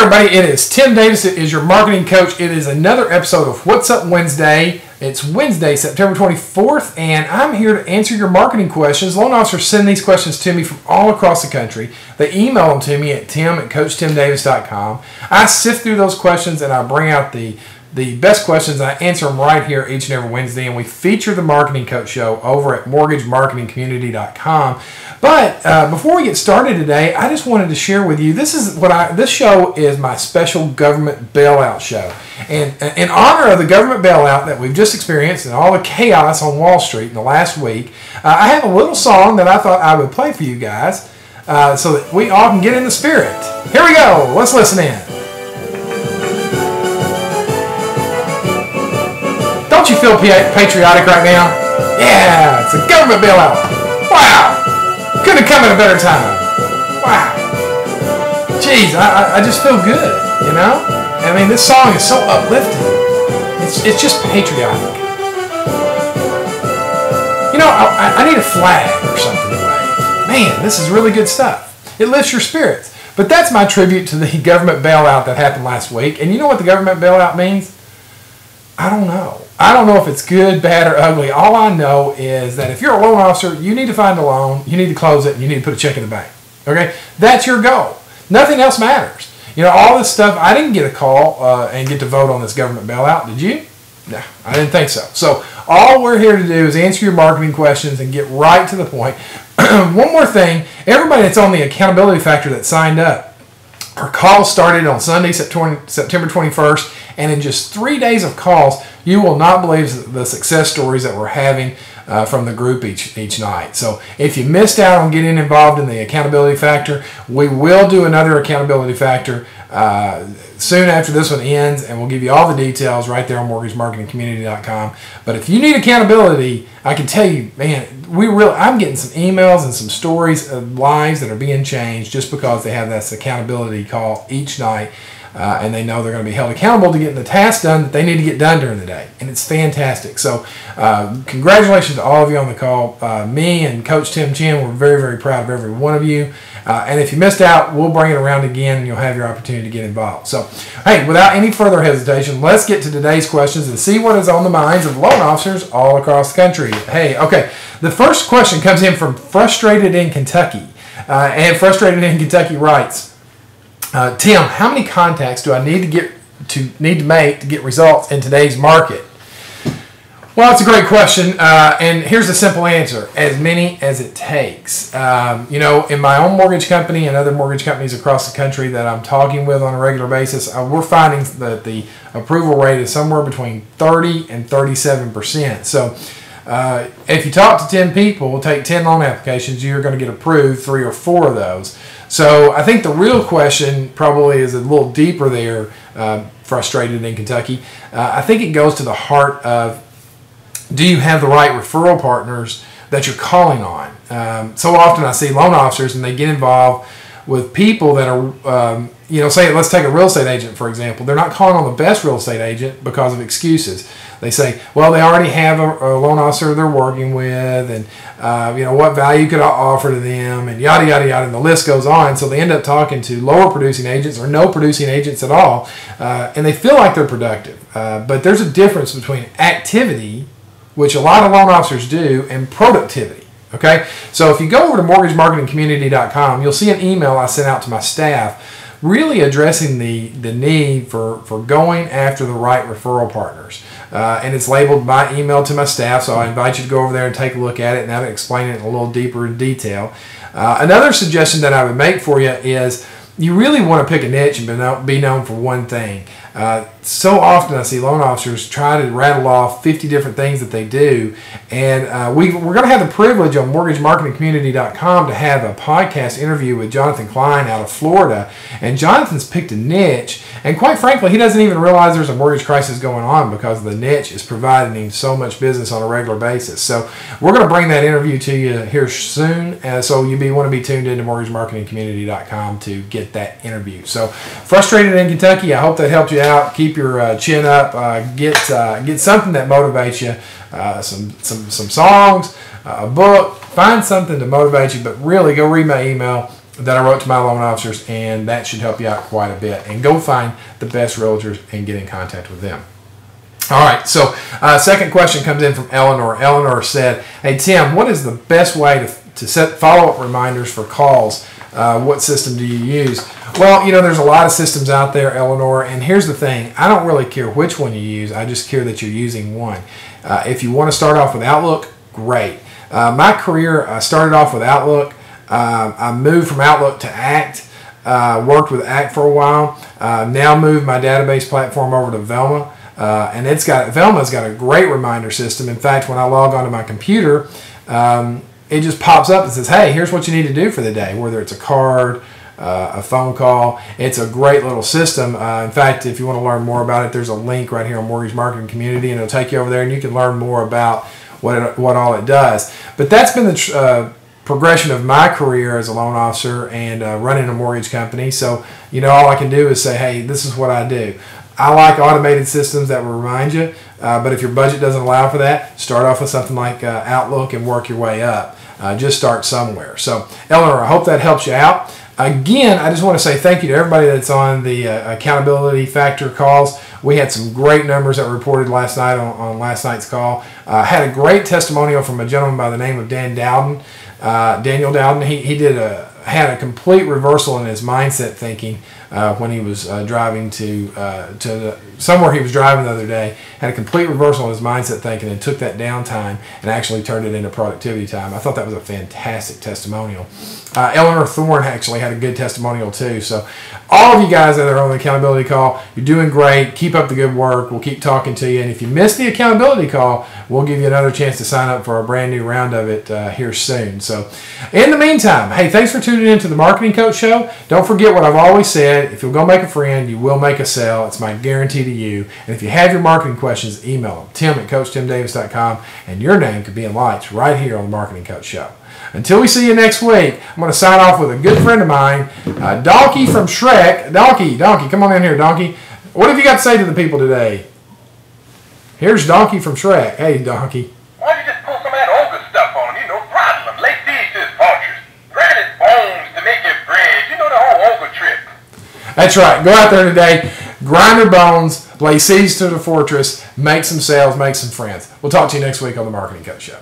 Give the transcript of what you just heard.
everybody, it is Tim Davis. It is your marketing coach. It is another episode of What's Up Wednesday. It's Wednesday, September 24th, and I'm here to answer your marketing questions. Loan officers send these questions to me from all across the country. They email them to me at tim@coachtimdavis.com. I sift through those questions and I bring out the best questions. I answer them right here each and every Wednesday, and we feature the Marketing Coach Show over at mortgagemarketingcommunity.com. But before we get started today, I just wanted to share with you, this show is my special government bailout show. And in honor of the government bailout that we've just experienced and all the chaos on Wall Street in the last week, I have a little song that I thought I would play for you guys so that we all can get in the spirit. Here we go. Let's listen in. Don't you feel patriotic right now? Yeah, it's a government bailout. Wow. Couldn't have come at a better time. Wow. Jeez, I just feel good, you know? I mean, this song is so uplifting. It's just patriotic. You know, I need a flag or something to wave. Man, this is really good stuff. It lifts your spirits. But that's my tribute to the government bailout that happened last week. And you know what the government bailout means? I don't know. I don't know if it's good, bad, or ugly. All I know is that if you're a loan officer, you need to find a loan, you need to close it, and you need to put a check in the bank. Okay? That's your goal. Nothing else matters. You know, all this stuff, I didn't get a call and get to vote on this government bailout. Did you? No, I didn't think so. So all we're here to do is answer your marketing questions and get right to the point. One more thing. Everybody that's on the accountability factor that signed up, our call started on Sunday, September 21st, and in just 3 days of calls, you will not believe the success stories that we're having from the group each night. So if you missed out on getting involved in the accountability factor, we will do another accountability factor soon after this one ends, and we'll give you all the details right there on mortgagemarketingcommunity.com. But if you need accountability, I can tell you, man, I'm getting some emails and some stories of lives that are being changed just because they have this accountability call each night. And they know they're going to be held accountable to getting the tasks done that they need to get done during the day. And it's fantastic. So congratulations to all of you on the call. Me and Coach Tim Chin, we're very, very proud of every one of you. And if you missed out, we'll bring it around again and you'll have your opportunity to get involved. So, hey, without any further hesitation, let's get to today's questions and see what is on the minds of loan officers all across the country. Hey, okay, the first question comes in from Frustrated in Kentucky. And Frustrated in Kentucky writes, Tim, how many contacts do I need to make to get results in today's market? Well, it's a great question, and here's a simple answer: as many as it takes. You know, in my own mortgage company and other mortgage companies across the country that I'm talking with on a regular basis, we're finding that the approval rate is somewhere between 30 and 37%. So if you talk to 10 people, take 10 loan applications, you're going to get approved 3 or 4 of those. So I think the real question probably is a little deeper there, Frustrated in Kentucky. I think it goes to the heart of, do you have the right referral partners that you're calling on? So often I see loan officers and they get involved with people that are, you know, say, let's take a real estate agent, for example. They're not calling on the best real estate agent because of excuses. They say, well, they already have a loan officer they're working with, and, you know, what value could I offer to them, and yada, yada, yada, and the list goes on. So they end up talking to lower producing agents or no producing agents at all, and they feel like they're productive. But there's a difference between activity, which a lot of loan officers do, and productivity. Okay, so if you go over to mortgagemarketingcommunity.com, you'll see an email I sent out to my staff really addressing the need for going after the right referral partners. And it's labeled my email to my staff, so I invite you to go over there and take a look at it, and I'll explain it in a little deeper in detail. Another suggestion that I would make for you is you really want to pick a niche and be known for one thing. So often I see loan officers try to rattle off 50 different things that they do, and we're going to have the privilege on mortgagemarketingcommunity.com to have a podcast interview with Jonathan Klein out of Florida, and Jonathan's picked a niche, and quite frankly, he doesn't even realize there's a mortgage crisis going on because the niche is providing him so much business on a regular basis. So we're going to bring that interview to you here soon, so you want to be tuned into mortgagemarketingcommunity.com to get that interview. So Frustrated in Kentucky, I hope that helped you out. Keep your chin up. Get something that motivates you. Some songs, a book. Find something to motivate you. But really, go read my email that I wrote to my loan officers, and that should help you out quite a bit. And go find the best realtors and get in contact with them. All right, so second question comes in from Eleanor. Eleanor said, hey, Tim, what is the best way to set follow-up reminders for calls? What system do you use? Well, you know, there's a lot of systems out there, Eleanor, and here's the thing. I don't really care which one you use. I just care that you're using one. If you want to start off with Outlook, great. My career, I started off with Outlook. I moved from Outlook to Act, worked with Act for a while. Now moved my database platform over to Velma. And Velma's got a great reminder system. In fact, when I log onto my computer, it just pops up and says, hey, here's what you need to do for the day, whether it's a card, a phone call. It's a great little system. In fact, if you want to learn more about it, there's a link right here on Mortgage Marketing Community, and it'll take you over there, and you can learn more about what all it does. But that's been the progression of my career as a loan officer and running a mortgage company. So, you know, all I can do is say, hey, this is what I do. I like automated systems that will remind you, but if your budget doesn't allow for that, start off with something like Outlook and work your way up. Just start somewhere. So, Eleanor, I hope that helps you out. Again, I just want to say thank you to everybody that's on the Accountability Factor calls. We had some great numbers that were reported last night on last night's call. Had a great testimonial from a gentleman by the name of Daniel Dowden. He had a complete reversal in his mindset thinking when he was driving to somewhere he was driving the other day. Had a complete reversal in his mindset thinking and took that downtime and actually turned it into productivity time. I thought that was a fantastic testimonial. Eleanor Thorne actually had a good testimonial too. So all of you guys that are on the accountability call, you're doing great. Keep up the good work. We'll keep talking to you. And if you missed the accountability call, we'll give you another chance to sign up for a brand new round of it here soon. So in the meantime, hey, thanks for tuning in to the Marketing Coach Show. Don't forget what I've always said. If you'll go make a friend, you will make a sale. It's my guarantee to you. And if you have your marketing questions, email them, tim@coachtimdavis.com, and your name could be in lights right here on the Marketing Coach Show. Until we see you next week, I'm going to sign off with a good friend of mine, Donkey from Shrek. Donkey, come on in here, Donkey. What have you got to say to the people today? Here's Donkey from Shrek. Hey, Donkey. Why don't you just pull some of that ogre stuff on him, throttle him, lay seeds to his vultures, grind his bones to make your bread, the whole ogre trip. That's right. Go out there today, grind their bones, lay seeds to the fortress, make some sales, make some friends. We'll talk to you next week on the Marketing Coach Show.